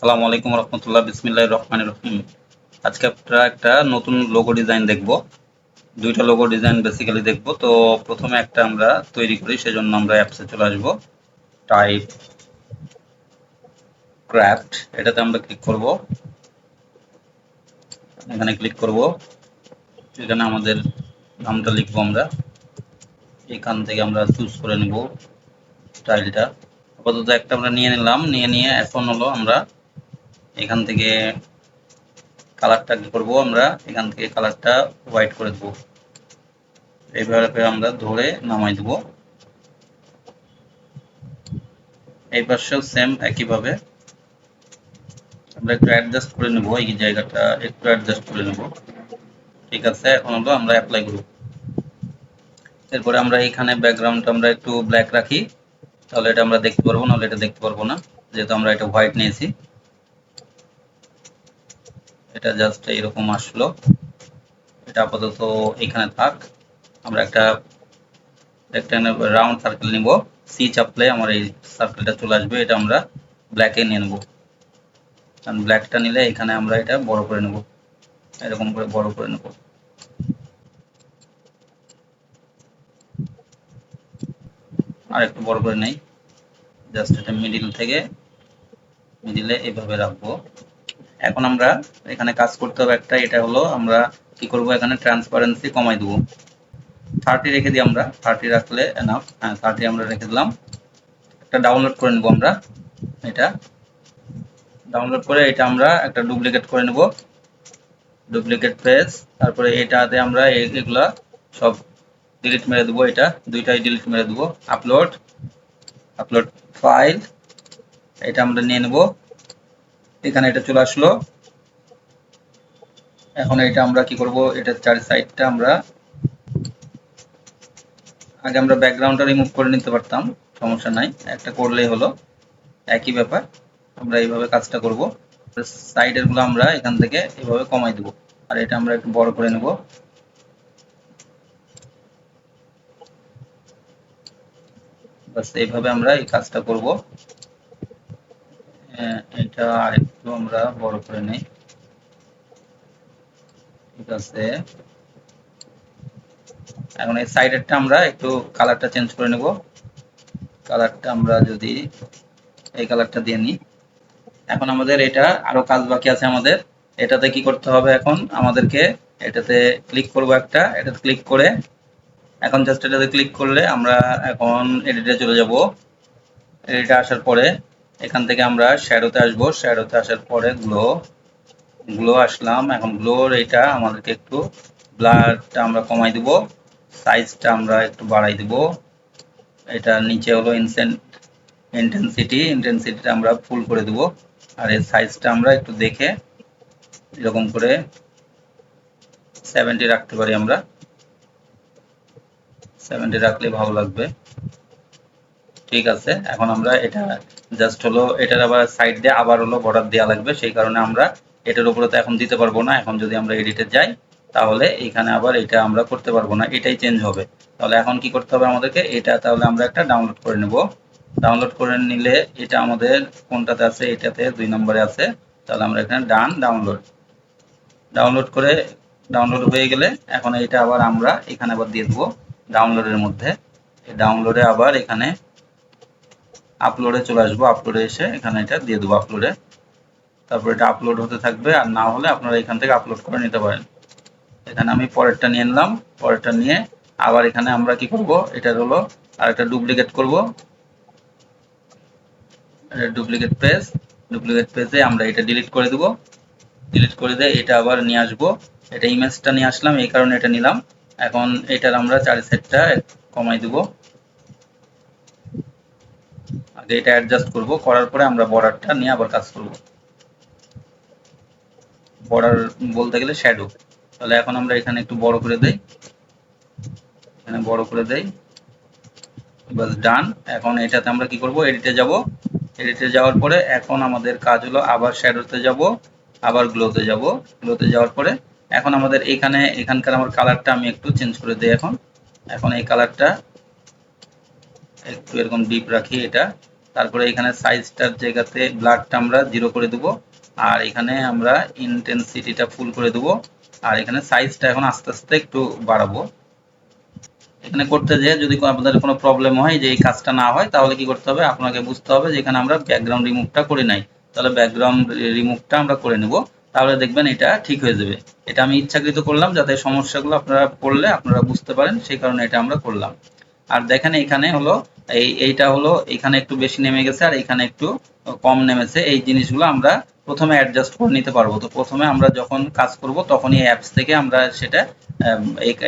আসসালামু আলাইকুম রহমতুল্লাহ, বিসমিল্লাহির রহমানির রহিম। আজকে আমরা একটা নতুন লোগো ডিজাইন দেখব। দুইটা লোগো ডিজাইন বেসিক্যালি দেখব। তো প্রথমে একটা আমরা তৈরি করি, সেজন্য আমরা অ্যাপসে চলে আসব। টাইপ ক্রাফট, এটাতে আমরা ক্লিক করব। এখানে ক্লিক করব, এখানে আমাদের নামটা লিখবো আমরা। এখান থেকে আমরা চুজ করে নেব স্টাইলটা। আপাতত একটা আমরা নিয়ে নিলাম, নিয়ে এখন হলো আমরা এখান থেকে কালারটা কি করব, আমরা এখান থেকে কালারটা হোয়াইট করে দেবো। এইভাবে আমরা ধরে নামাই দেব। এই পাশেও সেম একইভাবে আমরা একটু অ্যাডজাস্ট করে নেব, এই জায়গাটা একটু অ্যাডজাস্ট করে নেব। ঠিক আছে, এখন হলো আমরা অ্যাপ্লাই করব। এরপরে আমরা এখানে ব্যাকগ্রাউন্ডটা আমরা একটু ব্ল্যাক রাখি, তাহলে এটা আমরা দেখতে পারবো, নাহলে এটা দেখতে পারবো না, যেহেতু আমরা এটা হোয়াইট নিয়েছি। এটা জাস্ট এইরকম আসলো, এটা আপাতত এখানে থাক। আমরা একটা রাউন্ড সার্কেল নিব, সি চাপলে আমার এই সার্কেলটা চলে আসবে। এটা আমরা ব্ল্যাকে নিয়ে নেব, কারণ ব্ল্যাকটা নিলে এখানে আমরা এটা বড় করে নেব, এরকম করে বড় করে নেব। আর একটু বড় করে নেই, জাস্ট এটা মিডিলে এইভাবে রাখবো। এখন আমরা এখানে কাজ করতে হবে একটা, এটা হলো আমরা কি করব, এখানে ট্রান্সপারেন্সি কমাই দেবো। 30 রেখে দিই আমরা, 30 রাখলে এনাফ। হ্যাঁ, 30 আমরা রেখে দিলাম। একটা ডাউনলোড করে নেব আমরা। এটা ডাউনলোড করে এটা আমরা একটা ডুপ্লিকেট করে নেব, ডুপ্লিকেট পেজ। তারপরে এটাতে আমরা এগুলা সব ডিলিট মেরে দেবো, এটা দুইটাই ডিলিট মেরে দেবো। আপলোড ফাইল, এটা আমরা নিয়ে নেব। এখানে এটা চলে আসলো। এখন এটা আমরা কি করব, এটার চার সাইডটা আমরা আগে আমরা ব্যাকগ্রাউন্ডটা রিমুভ করে নিতে পারতাম, সমস্যা নাই, একটা করলেই হলো, একই ব্যাপার। আমরা এইভাবে কাজটা করব। সাইডের গুলো আমরা এখান থেকে এইভাবে কমাই দেব, আর এটা আমরা একটু বড় করে নেব। বাস এইভাবে আমরা এই কাজটা করব। এটা আরেকটু আমরা বড় করে নেই। ঠিক আছে, এখন এই সাইডেরটা আমরা একটু কালারটা চেঞ্জ করে নেব। কালারটা আমরা যদি এই কালারটা দিয়ে নিই। এখন আমাদের এটা আরো কাজ বাকি আছে আমাদের। এটাতে কি করতে হবে, এখন আমাদেরকে এটাতে ক্লিক করব, এটাতে ক্লিক করে এখন জাস্ট এটাতে ক্লিক করলে আমরা এখন এডিটে চলে যাব। এডিটে আসার পরে এখান থেকে আমরা শ্যাডোতে আসবো, শ্যাডোতে আসার পরে গ্লো আসলাম। এখন গ্লোর এটা আমাদেরকে একটু ব্লারটা আমরা কমাই দিব, সাইজটা আমরা একটু বাড়াই দিব। এটা নিচে হলো ইন্টেন্সিটিটা আমরা ফুল করে দেব। আর এর সাইজটা আমরা একটু দেখে এরকম করে 70 রাখতে পারি, আমরা 70 রাখলে ভালো লাগবে। ঠিক আছে, এখন আমরা এটা জাস্ট হলো এটার আবার সাইড দিয়ে আবার হলো বর্ডার দেওয়া লাগবে, সেই কারণে আমরা এটার উপরে তো এখন দিতে পারবো না। এখন যদি আমরা এডিটে যাই তাহলে এখানে আবার এটা আমরা করতে পারবো না, এটাই চেঞ্জ হবে। তাহলে এখন কি করতে হবে আমাদেরকে, এটা তাহলে আমরা একটা ডাউনলোড করে নেব। ডাউনলোড করে নিলে এটা আমাদের কোনটাতে আছে, এটাতে 2 নম্বরে আছে। তাহলে আমরা এখানে ডাউনলোড করে ডাউনলোড হয়ে গেলে এখন এটা আবার আমরা এখানে আবার দিয়ে দেবো ডাউনলোডের মধ্যে। ডাউনলোডে আবার এখানে আপলোডে চলে আসবো, আপলোডে এসে এখানে এটা দিয়ে দেবো আপলোডে। তারপর এটা আপলোড হতে থাকবে, আর না হলে আপনারা এখান থেকে আপলোড করে নিতে পারেন। এখানে আমি পরেরটা নিয়ে নিলাম, পরেরটা নিয়ে আবার এখানে আমরা কি করব, এটার হলো আর একটা ডুপ্লিকেট করব, ডুপ্লিকেট পেজে আমরা এটা ডিলিট করে দেব। ডিলিট করে দিয়ে এটা আবার নিয়ে আসবো, এটা ইমেজটা নিয়ে আসলাম, এই কারণে এটা নিলাম। এখন এটার আমরা চার সাইডটা কমাই দেব। আগে এটা অ্যাডজাস্ট করব, করার পরে আমরা বর্ডারটা নিয়ে আবার কাজ করব। বর্ডার বলতে গেলে শ্যাডো। তাহলে এখন আমরা এখানে একটু বড় করে দেই, এখানে বড় করে দেই, বাস ডান। এখন এটাতে আমরা কি করব, এডিটে যাব। এডিটে যাওয়ার পরে এখন আমাদের কাজ হলো আবার শ্যাডোতে যাব, আবার গ্লোতে যাব। গ্লোতে যাওয়ার পরে এখন আমাদের এখানকার আমার কালারটা আমি একটু চেঞ্জ করে দিই। এখন এই কালারটা একটু এরকম ডিপ রাখি, এটা তারপরে এখানে সাইজটার জায়গাতে ব্লারটা আমরা 0 করে দেব, আর এখানে আমরা ইন্টেন্সিটিটা ফুল করে দেব, আর এখানে সাইজটা এখন আস্তে আস্তে একটু বাড়াবো। এখানে করতে যেয়ে যদি আপনাদের কোনো প্রবলেম হয় যে এই কাজটা না হয়, তাহলে কি করতে হবে, আপনাকে বুঝতে হবে যে এখানে আমরা ব্যাকগ্রাউন্ড রিমুভটা করে নাই। তাহলে ব্যাকগ্রাউন্ড রিমুভটা আমরা করে নেব, তাহলে দেখবেন এটা ঠিক হয়ে যাবে। এটা আমি ইচ্ছাকৃত করলাম যাতে সমস্যাগুলো আপনারা পড়লে আপনারা বুঝতে পারেন, সেই কারণে এটা আমরা করলাম। আর দেখেন এখানে হলো এইটা হলো এখানে একটু বেশি নেমে গেছে আর এখানে একটু কম নেমেছে। এই জিনিসগুলো আমরা প্রথমে অ্যাডজাস্ট করে নিতে পারবো। তো প্রথমে আমরা যখন কাজ করব তখনই অ্যাপস থেকে আমরা সেটা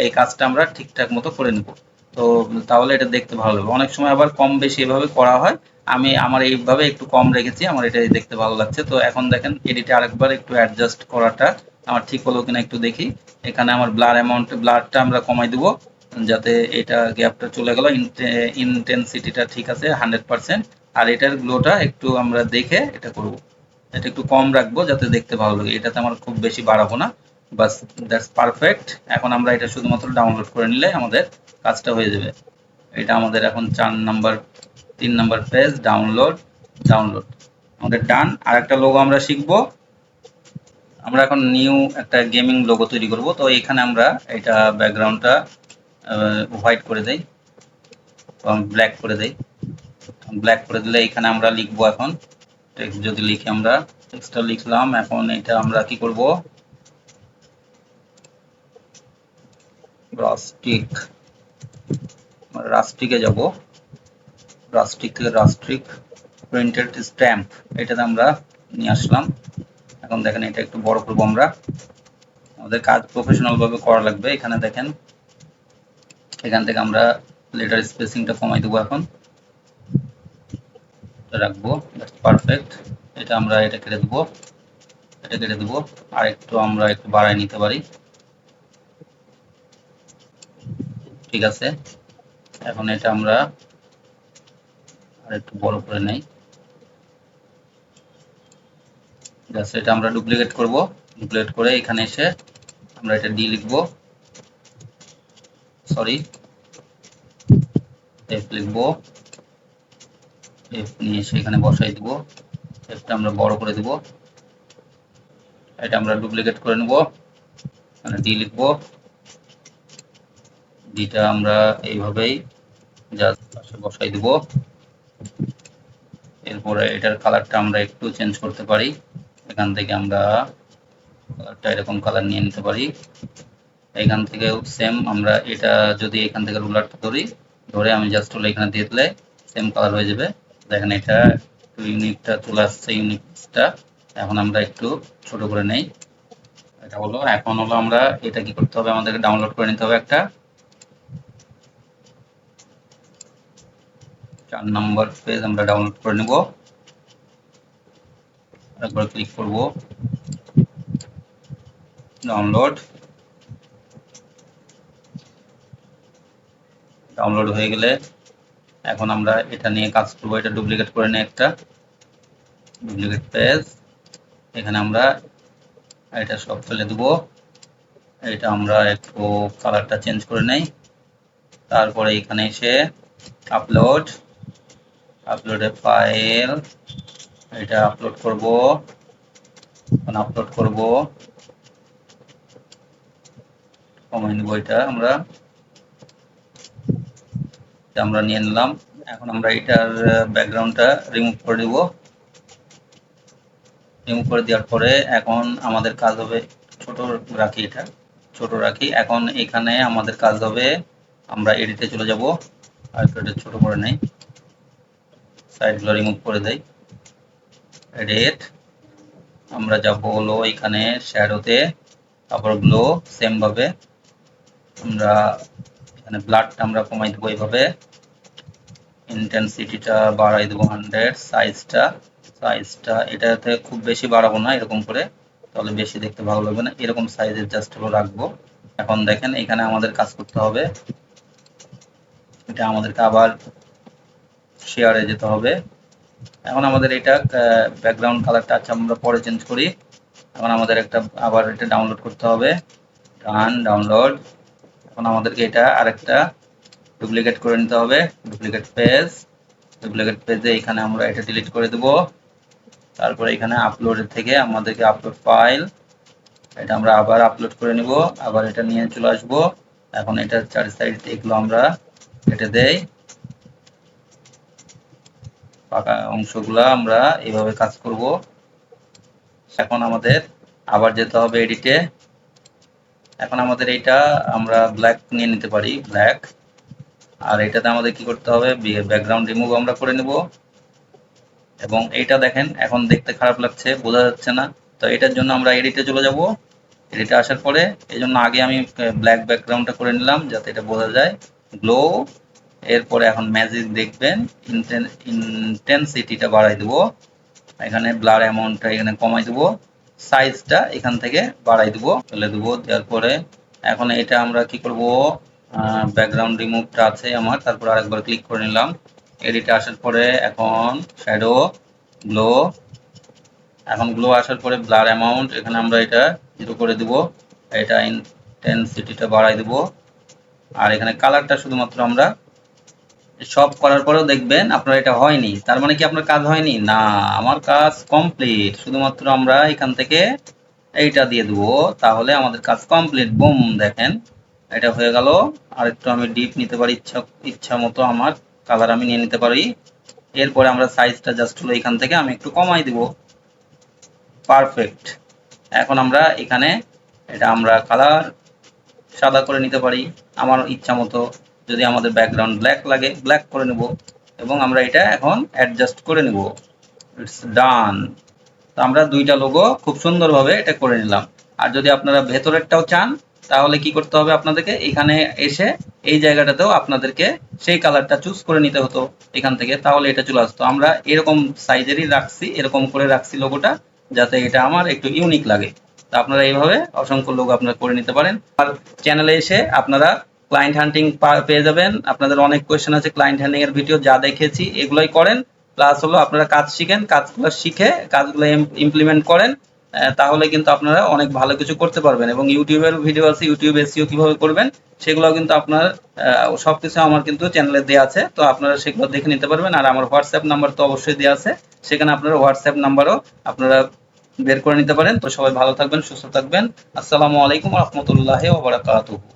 এই কাজটা আমরা ঠিকঠাক মতো করে নেব। তো তাহলে এটা দেখতে ভালো লাগবে। অনেক সময় আবার কম বেশি এভাবে করা হয়, আমি আমার এইভাবে একটু কম রেখেছি, আমার এটাই দেখতে ভালো লাগছে। তো এখন দেখেন এডিটে আরেকবার একটু অ্যাডজাস্ট করাটা আমার ঠিক হলো কিনা একটু দেখি। এখানে আমার ব্লারটা আমরা কমাই দেবো যাতে এটা গ্যাপটা চলে গেল। ইন্টেন্সিটিটা ঠিক আছে 100%, আর এটার গ্লোটা একটু আমরা দেখে এটা করব। এটা একটু কম রাখবো যাতে দেখতে ভালো লাগে, এটাতে আমার খুব বেশি বাড়াবো না। বাস, দ্যাটস পারফেক্ট। এখন আমরা এটা শুধুমাত্র ডাউনলোড করে নিলে আমাদের কাজটা হয়ে যাবে। এটা আমাদের এখন 3 নাম্বার পেজ ডাউনলোড আমাদের ডান। আর একটা লোগো আমরা শিখবো। আমরা এখন নিউ একটা গেমিং লোগো তৈরি করব। তো এখানে আমরা এটা ব্যাকগ্রাউন্ডটা হোয়াইট করে দেই এবং ব্ল্যাক করে দেই। ব্ল্যাক করে দিলে এখানে আমরা লিখবো এখন টেক্সট, যদি লিখি আমরা টেক্সটটা লিখলাম। এখন এটা আমরা কি করব, রাস্টিকে যাব, রাস্টিক থেকে রাস্ট্রিক প্রিন্টেড স্ট্যাম্প এটাতে আমরা নিয়ে আসলাম। এখন দেখেন এটা একটু বড় করবো আমরা, আমাদের কাজ প্রফেশনাল ভাবে করা লাগবে। এখানে দেখেন এখান থেকে আমরা লেটার স্পেসিংটা কমাই দেবো, এখন রাখবো, পারফেক্ট। এটা আমরা এটা কেটে দেবো, এটা কেটে দেবো, আর একটু আমরা একটু বাড়াই নিতে পারি, ঠিক আছে। এখন এটা আমরা আর একটু বড় করে নেই, ঠিক আছে। এটা আমরা ডুপ্লিকেট করব, ডুপ্লিকেট করে এখানে এসে আমরা এটা ডি লিখবো, সরি এফ লিখবো, এফ নিয়ে এসে এখানে বসাই দিব, এফটা আমরা বড় করে দিব। এটা আমরা ডুপ্লিকেট করে নেব, মানে ডি লিখবো, ডিটা আমরা এইভাবেই জাস্ট পাশে বসাই দিব। এরপরে এটার কালারটা আমরা একটু চেঞ্জ করতে পারি, এখান থেকে আমরা কালারটা এরকম কালার নিয়ে নিতে পারি। এখান থেকেও সেম আমরা এটা যদি এখান থেকে রুলারটা ধরে আমি জাস্ট হলো এখানে দিয়ে দিলে সেম কালার হয়ে যাবে। দেখেন এটা একটু ইউনিকটা চলে আসছে, ইউনিকটা। এখন আমরা একটু ছোট করে নেই, এটা হলো। এখন হলো আমরা এটা কি করতে হবে, আমাদেরকে ডাউনলোড করে নিতে হবে একটা 4 নাম্বার পেজ আমরা ডাউনলোড করে নেব। একবার ক্লিক করব, ডাউনলোড হয়ে গেলে এখন আমরা এটা নিয়ে কাজ করবো। এটা ডুপ্লিকেট করে নিই, একটা ডুপ্লিকেট পেজ, এখানে আমরা এটা সব ফেলে দেবো। এটা আমরা একটু কালারটা চেঞ্জ করে নেই। তারপরে এখানে এসে আপলোডে ফাইল, এটা আপলোড করব, কমাই নেব। এটা আমরা নিয়ে নিলাম। এখন আমরা এটার ব্যাকগ্রাউন্ডটা রিমুভ করে দিব। রিমুভ করে দেওয়ার পরে এখন আমাদের কাজ হবে ছোট রাখি, এটা ছোট রাখি। এখন এখানে আমাদের কাজ হবে আমরা এডিটে চলে যাব, আর এটা ছোট করে নেই, সাইডগুলো রিমুভ করে দেই, এডিট। আমরা যাব হলো এখানে শ্যাডোতে, তারপর গ্লো। সেম ভাবে আমরা এখানে ব্লাডটা আমরা কমাই দেবো, এইভাবে ইন্টেন্সিটিটা বাড়াই দেবো 100, সাইজটা এটাতে খুব বেশি বাড়াবো না, এরকম করে, তাহলে বেশি দেখতে ভালো লাগবে না। এরকম সাইজের জাস্ট হলো রাখবো। এখন দেখেন এখানে আমাদের কাজ করতে হবে, এটা আমাদেরকে আবার শেয়ারে যেতে হবে। এখন আমাদের এটা ব্যাকগ্রাউন্ড কালারটা আচ্ছা আমরা পরে চেঞ্জ করি। এখন আমাদের একটা আবার এটা ডাউনলোড করতে হবে, ডাউনলোড। এখন আমাদেরকে এটা আরেকটা ডুপ্লিকেট করে নিতে হবে, ডুপ্লিকেট পেজ, ডুপ্লিকেট পেজে এখানে আমরা এটা ডিলিট করে দেব। তারপরে এখানে আপলোডের থেকে আমাদেরকে আপলোড ফাইল, এটা আমরা আবার আপলোড করে নিব, আবার এটা নিয়ে চলে আসব। এখন এটা চার সাইড এগুলো আমরা কেটে দেই, ফাঁকা অংশগুলো আমরা এইভাবে কাজ করব। এখন আমাদের আবার যেতে হবে এডিটে। এখন আমাদের এটা আমরা ব্ল্যাক নিয়ে নিতে পারি, ব্ল্যাক। আর এটাতে আমাদের কি করতে হবে, ব্যাকগ্রাউন্ড রিমুভ আমরা করে নেব। এবং এইটা দেখেন এখন দেখতে খারাপ লাগছে, বোঝা যাচ্ছে না, তো এটার জন্য আমরা এডিটে চলে যাব। এডিটে আসার পরে এই জন্য আগে আমি ব্ল্যাক ব্যাকগ্রাউন্ডটা করে নিলাম যাতে এটা বোঝা যায়, গ্লো। এরপরে এখন ম্যাজিক দেখবেন, ইন্টেন্সিটিটা বাড়াই দেবো, এখানে ব্লার অ্যামাউন্টটা এখানে কমাই দেবো, সাইজটা এখান থেকে বাড়াই দেবো, ফেলে দেবো। দেওয়ার পরে এখন এটা আমরা কি করব, ব্যাকগ্রাউন্ড রিমুভটা আছে আমার, তারপর আরেকবার ক্লিক করে নিলাম। এডিটে আসার পরে এখন শ্যাডো, গ্লো। এখন গ্লো আসার পরে ব্লার অ্যামাউন্ট এখানে আমরা এটা 0 করে দেব, এটা ইন্টেন্সিটিটা বাড়াই দেব। আর এখানে কালারটা শুধুমাত্র আমরা, সব করার পরেও দেখবেন আপনার এটা হয়নি, তার মানে কি আপনার কাজ হয়নি? না, আমার কাজ কমপ্লিট। শুধুমাত্র আমরা এখান থেকে এইটা দিয়ে দেবো, তাহলে আমাদের কাজ কমপ্লিট। বুম, দেখেন এটা হয়ে গেল। আর একটু আমি ডিপ নিতে পারি, ইচ্ছা মতো আমার কালার আমি নিয়ে নিতে পারি। এরপরে আমরা সাইজটা জাস্ট হলো এখান থেকে আমি একটু কমাই দিব, পারফেক্ট। এখন আমরা এখানে এটা আমরা কালার সাদা করে নিতে পারি আমার ইচ্ছা মতো, যদি আমাদের ব্যাকগ্রাউন্ড ব্ল্যাক লাগে ব্ল্যাক করে নেব, এবং আমরা এটা এখন অ্যাডজাস্ট করে নেব। ইটস ডান। তো আমরা দুইটা লোগো খুব সুন্দরভাবে এটা করে নিলাম। আর যদি আপনারা ভেতরেরটাও চান তাহলে কি করতে হবে, আপনাদেরকে এখানে এসে এই জায়গাটাতেও আপনাদেরকে সেই কালারটা চুজ করে নিতে হতো এখান থেকে, তাহলে এটা চলে আসতো। আমরা এরকম সাইজেরই রাখছি, এরকম করে রাখছি লোগোটা, যাতে এটা আমার একটু ইউনিক লাগে। তো আপনারা এইভাবে অসংখ্য লোগো আপনারা করে নিতে পারেন। আর চ্যানেলে এসে আপনারা ক্লায়েন্ট হান্টিং পেয়ে যাবেন। আপনাদের অনেক কোয়েশ্চেন আছে ক্লায়েন্ট হান্টিং এর ভিডিও, যা দেখেছি এগুলোই করেন। প্লাস হলো আপনারা কাজ শিখেন, কাজগুলো শিখে কাজগুলো ইমপ্লিমেন্ট করেন, তাহলে কিন্তু আপনারা অনেক ভালো কিছু করতে পারবেন। এবং ইউটিউবের ভিডিও আছে, ইউটিউব এসইও কিভাবে করবেন সেগুলো কিন্তু আপনার সবকিছু আমার কিন্তু চ্যানেলে দেওয়া আছে, তো আপনারা সেগুলো দেখে নিতে পারবেন। আর আমার হোয়াটসঅ্যাপ নাম্বার তো অবশ্যই দেওয়া আছে, সেখানে আপনারা হোয়াটসঅ্যাপ নাম্বারও আপনারা বের করে নিতে পারেন। তো সবাই ভালো থাকবেন, সুস্থ থাকবেন। আসসালামু আলাইকুম ওয়া রাহমাতুল্লাহি ওয়া বারাকাতুহু।